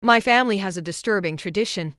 My family has a disturbing tradition.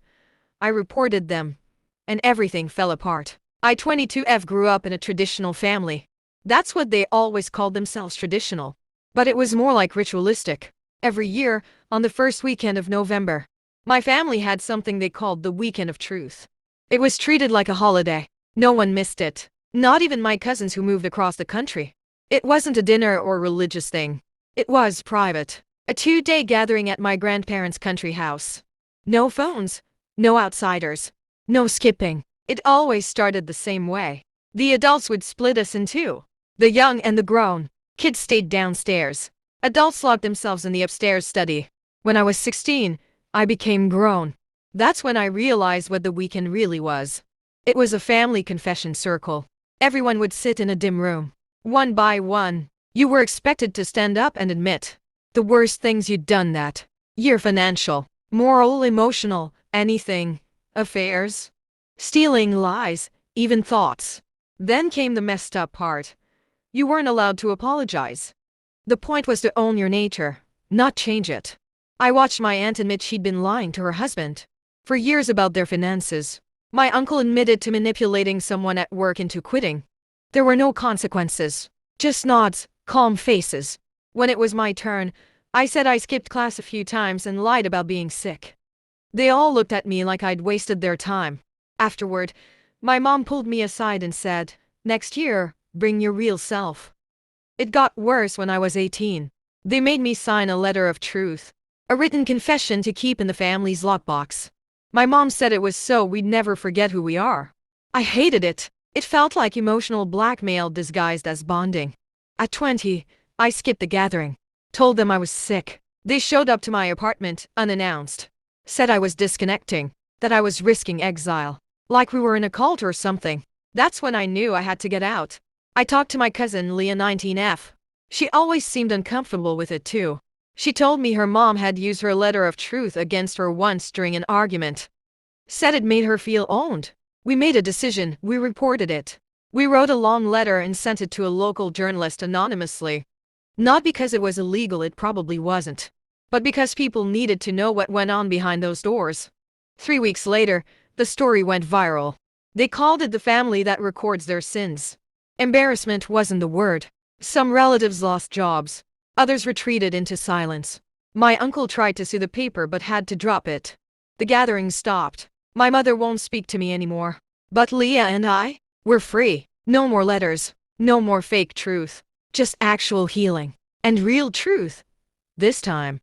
I reported them, and everything fell apart. I 22F grew up in a traditional family. That's what they always called themselves, traditional. But it was more like ritualistic. Every year, on the first weekend of November, my family had something they called the Weekend of Truth. It was treated like a holiday. No one missed it. Not even my cousins who moved across the country. It wasn't a dinner or religious thing. It was private. A 2-day gathering at my grandparents' country house. No phones. No outsiders. No skipping. It always started the same way. The adults would split us in two. The young and the grown. Kids stayed downstairs. Adults locked themselves in the upstairs study. When I was 16, I became grown. That's when I realized what the weekend really was. It was a family confession circle. Everyone would sit in a dim room. One by one, you were expected to stand up and admit the worst things you'd done that year: financial, moral, emotional, anything, affairs, stealing, lies, even thoughts. Then came the messed up part. You weren't allowed to apologize. The point was to own your nature, not change it. I watched my aunt admit she'd been lying to her husband for years about their finances. My uncle admitted to manipulating someone at work into quitting. There were no consequences, just nods, calm faces. When it was my turn, I said I skipped class a few times and lied about being sick. They all looked at me like I'd wasted their time. Afterward, my mom pulled me aside and said, "Next year, bring your real self." It got worse when I was 18. They made me sign a letter of truth, a written confession to keep in the family's lockbox. My mom said it was so we'd never forget who we are. I hated it. It felt like emotional blackmail disguised as bonding. At 20, I skipped the gathering. Told them I was sick. They showed up to my apartment, unannounced. Said I was disconnecting, that I was risking exile. Like we were in a cult or something. That's when I knew I had to get out. I talked to my cousin Leah, 19F. She always seemed uncomfortable with it too. She told me her mom had used her letter of truth against her once during an argument. Said it made her feel owned. We made a decision, we reported it. We wrote a long letter and sent it to a local journalist anonymously. Not because it was illegal, it probably wasn't. But because people needed to know what went on behind those doors. 3 weeks later, the story went viral. They called it the family that records their sins. Embarrassment wasn't the word. Some relatives lost jobs. Others retreated into silence. My uncle tried to sue the paper but had to drop it. The gathering stopped. My mother won't speak to me anymore. But Leah and I, we're free. No more letters. No more fake truth. Just actual healing. And real truth. This time.